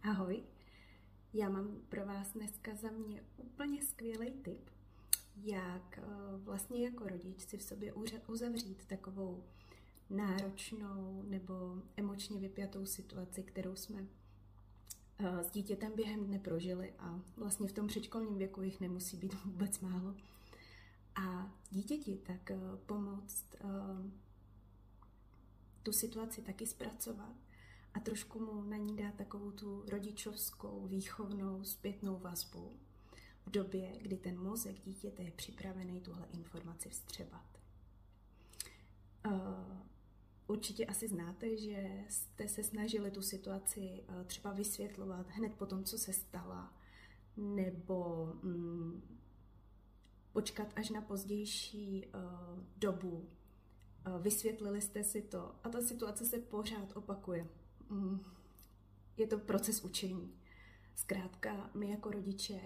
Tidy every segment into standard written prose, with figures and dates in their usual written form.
Ahoj, já mám pro vás dneska za mě úplně skvělý tip, jak vlastně jako rodič si v sobě uzavřít takovou náročnou nebo emočně vypjatou situaci, kterou jsme s dítětem během dne prožili a vlastně v tom předškolním věku jich nemusí být vůbec málo. A dítěti tak pomoct tu situaci taky zpracovat a trošku mu na ní dát takovou tu rodičovskou, výchovnou, zpětnou vazbu v době, kdy ten mozek dítěte je připravený tuhle informaci vstřebat. Určitě asi znáte, že jste se snažili tu situaci třeba vysvětlovat hned po tom, co se stala, nebo počkat až na pozdější dobu. Vysvětlili jste si to a ta situace se pořád opakuje. Je to proces učení. Zkrátka, my jako rodiče,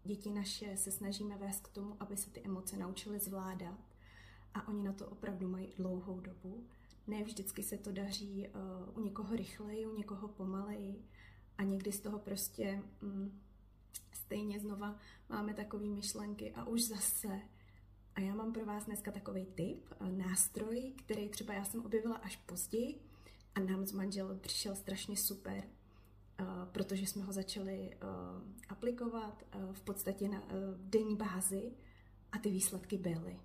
děti naše se snažíme vést k tomu, aby se ty emoce naučili zvládat a oni na to opravdu mají dlouhou dobu. Ne vždycky se to daří u někoho rychleji, u někoho pomaleji a někdy z toho prostě stejně znova máme takové myšlenky a už zase. A já mám pro vás dneska takový tip, nástroj, který třeba já jsem objevila až později a nám s manželem přišel strašně super, protože jsme ho začali aplikovat v podstatě na denní bázi a ty výsledky byly.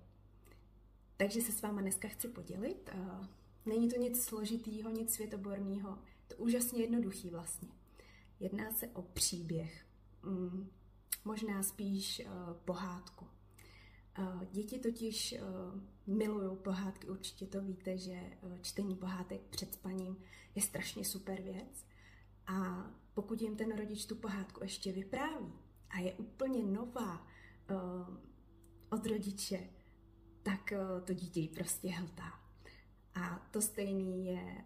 Takže se s váma dneska chci podělit. Není to nic složitýho, nic světoborného, to úžasně jednoduchý vlastně. Jedná se o příběh, možná spíš pohádku. Děti totiž milují pohádky, určitě to víte, že čtení pohádek před spaním je strašně super věc. A pokud jim ten rodič tu pohádku ještě vypráví a je úplně nová od rodiče, tak to dítě ji prostě hltá. A to stejný je,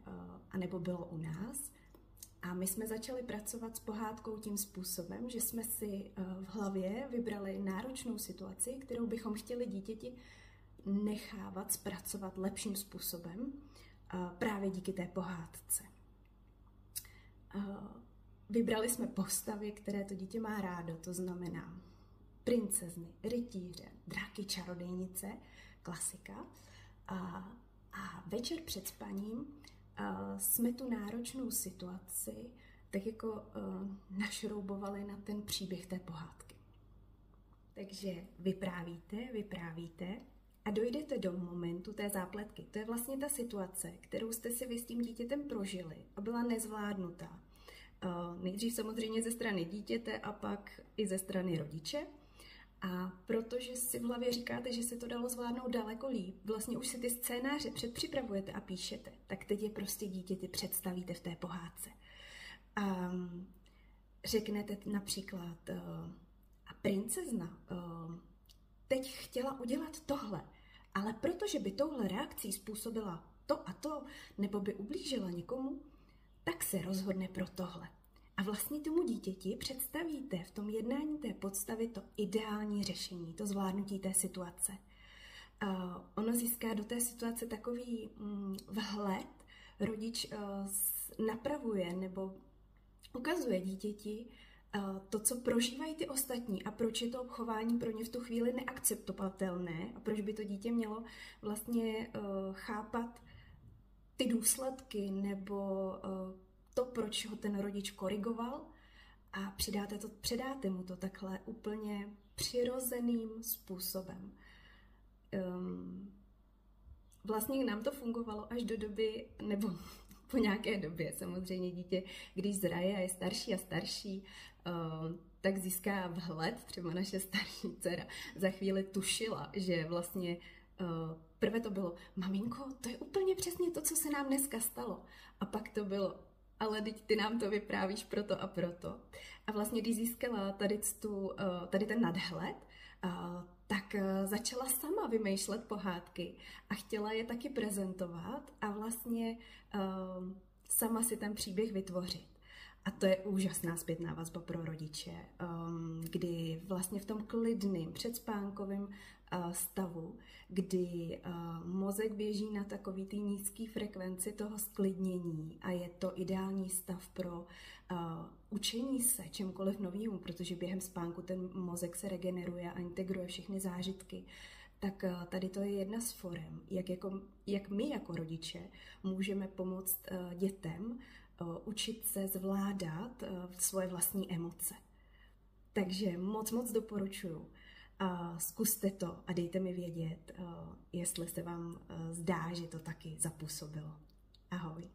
anebo bylo u nás. A my jsme začali pracovat s pohádkou tím způsobem, že jsme si v hlavě vybrali náročnou situaci, kterou bychom chtěli dítěti nechávat zpracovat lepším způsobem právě díky té pohádce. Vybrali jsme postavy, které to dítě má rádo, to znamená princezny, rytíře, draky, čarodejnice, klasika. A večer před spaním jsme tu náročnou situaci tak jako našroubovali na ten příběh té pohádky. Takže vyprávíte a dojdete do momentu té zápletky. To je vlastně ta situace, kterou jste si vy s tím dítětem prožili a byla nezvládnutá. Nejdřív samozřejmě ze strany dítěte a pak i ze strany rodiče. A protože si v hlavě říkáte, že se to dalo zvládnout daleko líp, vlastně už si ty scénáře předpřipravujete a píšete, tak teď je prostě dítěti představíte v té pohádce. Řeknete například, a princezna teď chtěla udělat tohle, ale protože by touhle reakcí způsobila to a to, nebo by ublížila někomu, tak se rozhodne pro tohle. A vlastně tomu dítěti představíte v tom jednání té podstavy to ideální řešení, to zvládnutí té situace. Ono získá do té situace takový vhled, rodič napravuje nebo ukazuje dítěti to, co prožívají ty ostatní a proč je to chování pro ně v tu chvíli neakceptovatelné a proč by to dítě mělo vlastně chápat ty důsledky nebo to, proč ho ten rodič korigoval a předáte mu to takhle úplně přirozeným způsobem. Vlastně nám to fungovalo až do doby, nebo po nějaké době. Samozřejmě dítě, když zraje a je starší a starší, tak získá vhled, třeba naše starší dcera za chvíli tušila, že vlastně prvé to bylo, maminko, to je úplně přesně to, co se nám dneska stalo. A pak to bylo, ale teď ty nám to vyprávíš proto a proto. A vlastně, když získala tady ten nadhled, tak začala sama vymýšlet pohádky a chtěla je taky prezentovat a vlastně sama si ten příběh vytvořit. A to je úžasná zpětná vazba pro rodiče, kdy vlastně v tom klidným předspánkovém stavu, kdy mozek běží na takový ty nízký frekvenci toho sklidnění a je to ideální stav pro učení se čemkoliv novému, protože během spánku ten mozek se regeneruje a integruje všechny zážitky, tak tady to je jedna z forem, jak my jako rodiče můžeme pomoct dětem učit se zvládat svoje vlastní emoce. Takže moc doporučuju. Zkuste to a dejte mi vědět, jestli se vám zdá, že to taky zapůsobilo. Ahoj.